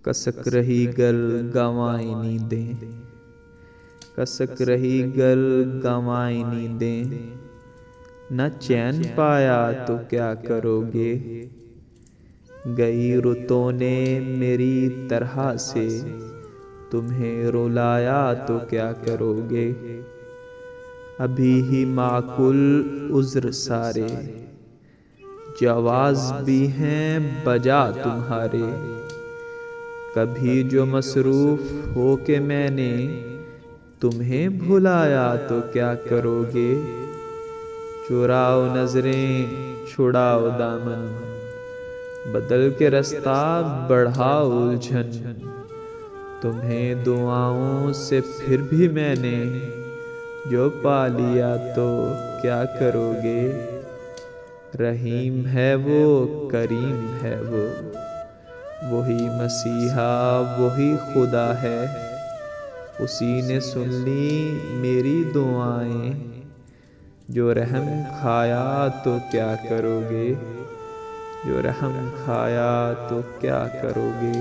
کسک رہی گل گنوائی نیندیں، کسک رہی گل گنوائی نیندیں، نہ چین پایا تو کیا کرو گے؟ گئی رتوں نے میری طرح سے تمہیں رلایا تو کیا کرو گے؟ ابھی ہی معقول عذر سارے، جواز بھی ہیں بجا تمہارے، کبھی جو مصروف ہو کے میں نے تمہیں بھلایا تو کیا کرو گے؟ چراؤ نظریں چھڑاؤ دامن، بدل کے رستہ بڑھاؤ الجھن، تمہیں دعاؤں سے پھر بھی میں نے جو پا لیا تو کیا کرو گے؟ رحیم ہے وہ کریم ہے وہ، وہی مسیحا وہی خدا ہے، اسی نے سن لی میری دعائیں، جو رحم کھایا تو کیا کرو گے؟ جو رحم کھایا تو کیا کرو گے؟